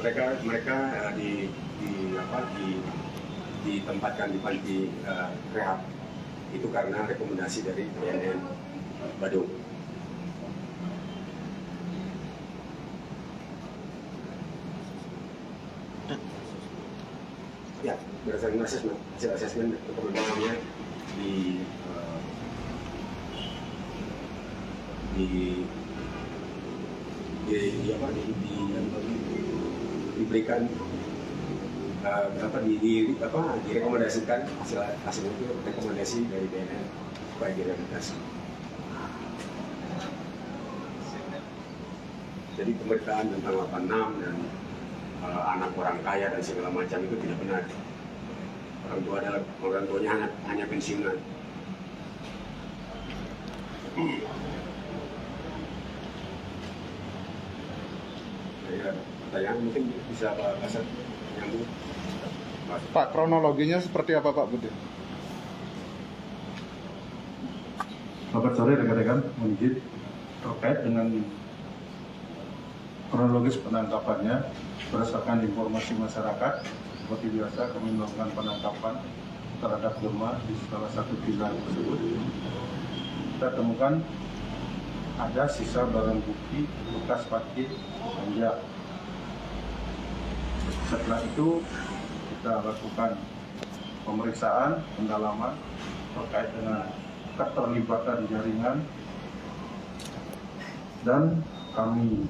mereka ditempatkan di panti rehab itu karena rekomendasi dari BNN Badung. Ya, berdasarkan hasil asesmen rekomendasinya diberikan direkomendasikan hasil itu rekomendasi dari BNN supaya direhabilitasi. Jadi pemberitaan tentang 86 dan anak orang kaya dan segala macam itu tidak benar. Orang tuanya hanya pensiunan. Ya, pertanyaan mungkin bisa Pak Kasat nyambung. Pak, kronologinya seperti apa Pak Budi? Selamat sore rekan-rekan, mohon izin terkait dengan kronologis penangkapannya berdasarkan informasi masyarakat. Seperti biasa kami melakukan penangkapan terhadap Gemma di salah satu villa tersebut. Kita temukan ada sisa barang bukti bekas pakai ganja. Setelah itu kita lakukan pemeriksaan pendalaman terkait dengan keterlibatan jaringan dan kami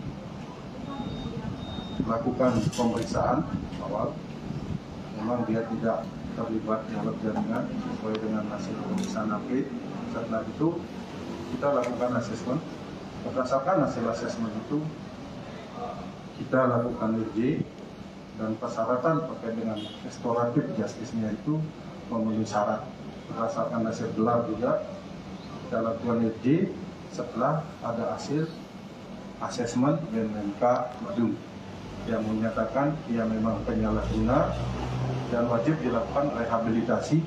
lakukan pemeriksaan awal. Memang dia tidak terlibat dalam jaringan sesuai dengan hasil pemeriksaan AP. Setelah itu kita lakukan asesmen. Berdasarkan hasil asesmen itu kita lakukan RJ dan persyaratan terkait dengan restoratif justice-nya itu memenuhi syarat. Berdasarkan hasil gelar juga kita lakukan RJ setelah ada hasil asesmen BMK Badung yang menyatakan ia memang penyalahguna dan wajib dilakukan rehabilitasi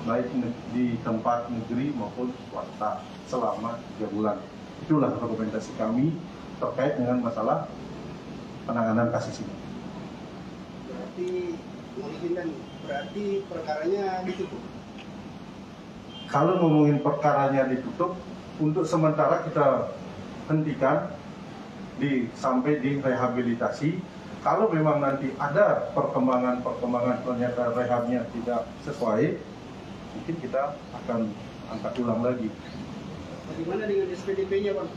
baik di tempat negeri maupun swasta selama 3 bulan. Itulah rekomendasi kami terkait dengan masalah penanganan kasus ini. Berarti perkaranya ditutup? Kalau ngomongin perkaranya ditutup, untuk sementara kita hentikan sampai di rehabilitasi. Kalau memang nanti ada perkembangan ternyata rehabnya tidak sesuai, mungkin kita akan angkat ulang lagi. Bagaimana dengan SPDP-nya, Bang?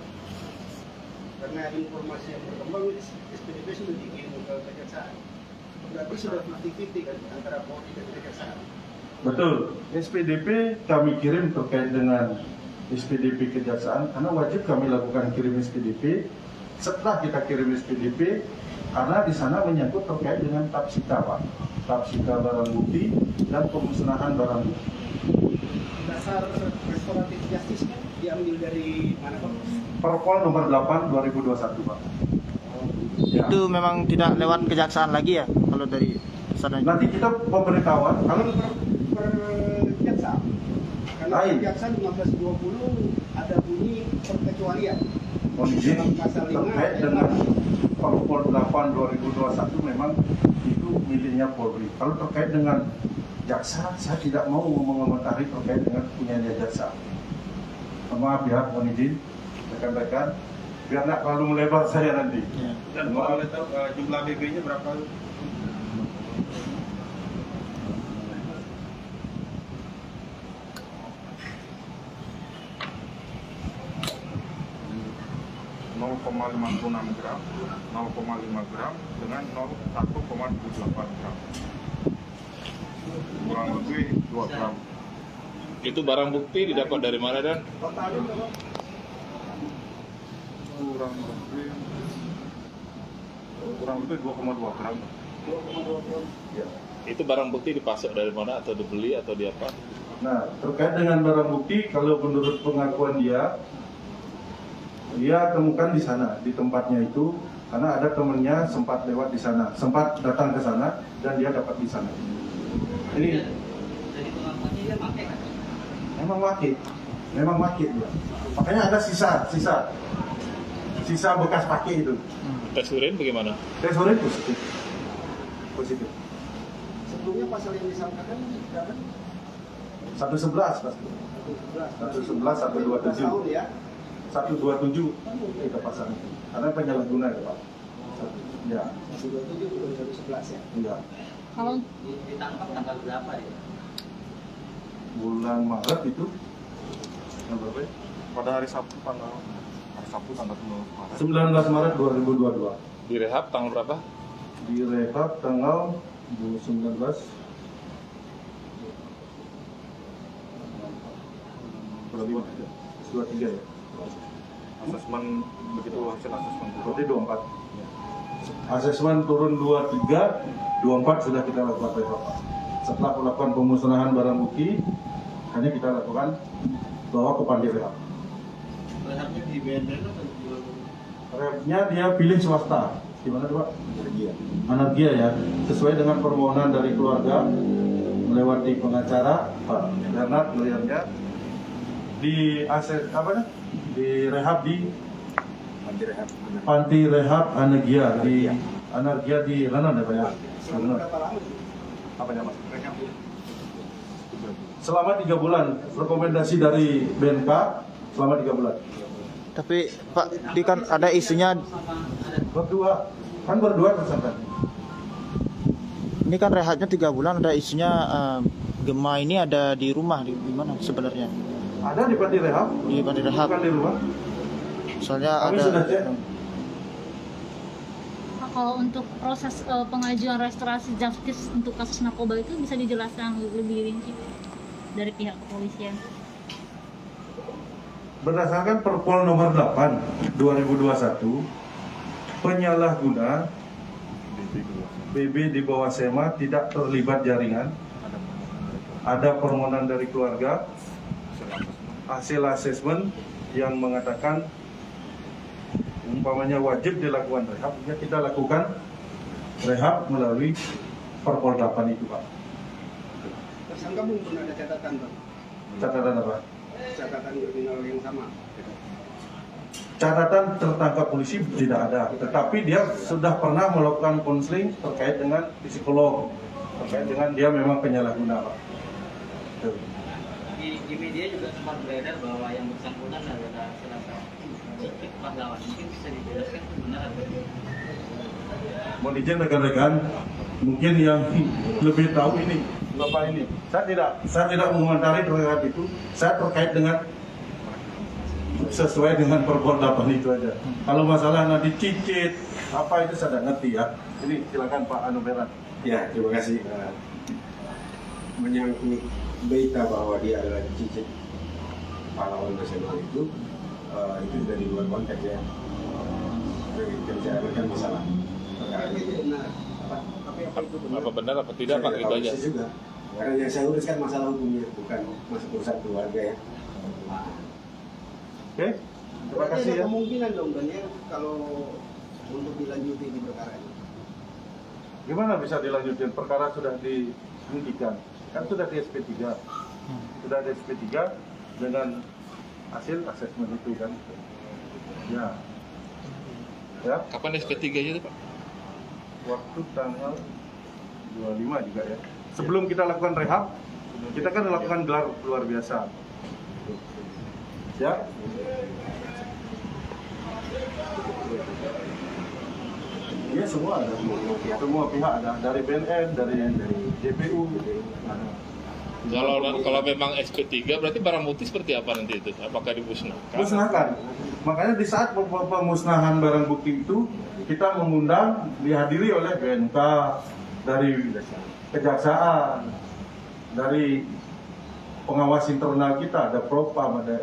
Karena informasi yang berkembang, SPDP sudah dikirim ke kejaksaan. Berarti sudah 50-50 kan antara Polri dan kejaksaan. Betul, SPDP kami kirim terkait dengan SPDP kejaksaan, karena wajib kami lakukan kirim SPDP. Setelah kita kirim SPDP, karena di sana menyangkut terkait dengan tafsita, Pak. Tafsita barang bukti dan pemusnahan barang bukti. Dasar restoratif justice-nya diambil dari mana, Pak? Perpol nomor 8 2021, Pak. Ya. Itu memang tidak lewat kejaksaan lagi ya kalau dari sana. Nanti kita pemberitahuan kalau Kejaksaan. Karena lain. kejaksaan 1520 ada bunyi perkecualian. Izin terkait dengan Perpol 8 2021 memang itu miliknya Polri. Kalau terkait dengan jaksa, saya tidak mau mengomentari terkait dengan punyanya jaksa. Maaf ya, mohon izin rekan-rekan, biar nggak terlalu melebar saya nanti. Ya. Dan kalau boleh tahu jumlah BB-nya berapa? .56 gram, 0,5 gram dengan 1,28 gram. Kurang lebih 2 gram. Itu barang bukti didapat dari mana dan? Totalnya berapa? Kurang lebih 2,2 gram. 2,2 gram. Ya. Itu barang bukti dipasok dari mana atau dibeli atau di apa? Nah, terkait dengan barang bukti, kalau menurut pengakuan dia temukan di sana, di tempatnya itu, karena ada temennya sempat lewat di sana, sempat datang ke sana, dan dia dapat di sana. Ini Jadi pengakuannya dia pakai kan? memang pakai dia. Makanya ada sisa bekas pakai itu. Tes urin bagaimana? Tes urin positif. positif. Sebelumnya pasal yang disangkakan berapa? 111 pasti. 111, 127. Tahun ya. 127 kita pasang itu. Karena penyalahguna itu Pak. Ya. 127 bukan 111 ya. Iya. Kalau Ditangkap tanggal berapa ya? Bulan Maret itu. Yang berapa ya? Pada hari Sabtu tanggal 19 Maret. 19 Maret 2022. Direhab tanggal berapa? Direhab tanggal 19 23 ya. Asesmen begitu hasil asesmen Berarti 24. Asesmen turun 23, 24 sudah kita lakukan rehab. Setelah melakukan pemusnahan barang bukti, hanya kita lakukan bawa ke panti rehab. Rehabnya di BNN atau di Rehabnya dia pilih swasta. Di mana tuh Pak? Anargia ya. Sesuai dengan permohonan dari keluarga melewati pengacara Pak Bernard melihatnya di aset apa nih? Di rehab di Panti Rehab Anargia di Anargia di Renan ya Pak ya. Selama berapa lama? Apa namanya? Selama 3 bulan. Rekomendasi dari BNK selama 3 bulan. Tapi Pak, di kan ada isunya, Berdua, kan berdua tersangka. ini kan rehatnya 3 bulan, ada isunya Gema ini ada di rumah di mana sebenarnya? Ada di Panti Rehab. Di Panti Rehab. Bukan di rumah. Soalnya Kami ada. sudah cek. kalau untuk proses pengajuan restorasi justice untuk kasus narkoba itu bisa dijelaskan lebih rinci dari pihak kepolisian. Berdasarkan Perpol nomor 8 2021, penyalahguna BB di bawah SEMA tidak terlibat jaringan. Ada permohonan dari keluarga, hasil asesmen yang mengatakan umpamanya wajib dilakukan rehab, ya kita lakukan rehab melalui Perpol 8 itu Pak. Tersangka mungkin ada catatan Pak. Catatan apa? Catatan kriminal yang sama. Catatan tertangkap polisi tidak ada, tetapi dia sudah pernah melakukan konseling terkait dengan psikolog, terkait dengan dia memang penyalahguna Pak. Tuh. Di media juga sempat beredar bahwa yang bersangkutan adalah salah satu cicit pahlawan. Mungkin bisa dijelaskan benar atau tidak? Mohon izin rekan-rekan, mungkin yang lebih tahu ini Bapak ini. Saya tidak mengomentari terkait itu. Saya terkait dengan sesuai dengan Perpol 8 itu aja. Kalau masalah nanti cicit apa itu saya tidak ngerti ya. Ini silakan Pak Anu Berat. Ya, terima kasih. Menyangkut berita bahwa dia adalah cicit pahlawan nasional itu sudah di luar konteks ya. Jadi kan bisa lah. Tapi itu benar. Tapi apa itu benar? Apa benar apa tidak Pak itu aja? Juga. Karena yang saya uruskan masalah hukumnya, bukan masuk urusan keluarga ya. Oke. Terima Berarti kasih ada ya. kemungkinan dong Daniel kalau untuk dilanjuti di perkara ini. Gimana bisa dilanjutin? Perkara sudah dihentikan. Kan sudah di SP3. Sudah di SP3 dengan hasil asesmen itu kan. Ya. Ya, Kapan SP3 itu Pak? waktu tanggal 25 juga ya. Sebelum kita lakukan rehab, kita kan lakukan gelar luar biasa. Ya. Iya semua ada, semua pihak ada, dari BNN, dari JPU, ada. Kalau memang SP3 berarti barang bukti seperti apa nanti itu? Apakah dimusnahkan? Musnahkan. Makanya di saat pemusnahan barang bukti itu kita mengundang dihadiri oleh BNK, dari kejaksaan, dari pengawas internal kita, ada Propam, ada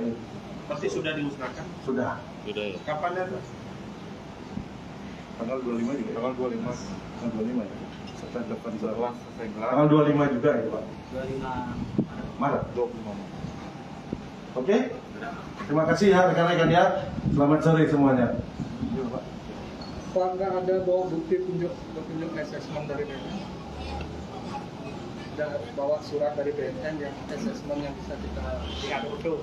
Pasti sudah dimusnahkan. sudah. Sudah ya. Kapan ya? Tanggal 25 juga. tanggal 25 Tanggal 25 ya. Setelah depan setelah selesai gelar Tanggal 25 juga ya Pak. 25 Maret. 25 Oke? Terima kasih ya rekan-rekan ya. Selamat sore semuanya. Pak, nggak ada bawa bukti petunjuk asesmen dari BNN? tidak harus bawa surat dari BNN yang asesmen yang bisa kita lihat itu.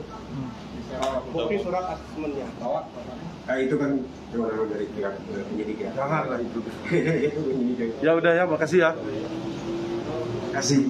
Bisa bukti surat asesmennya bawa. Itu kan kewenangan dari pihak penyidik ya. Janganlah itu. Itu penyidik. Ya udah ya, makasih ya. Kasih.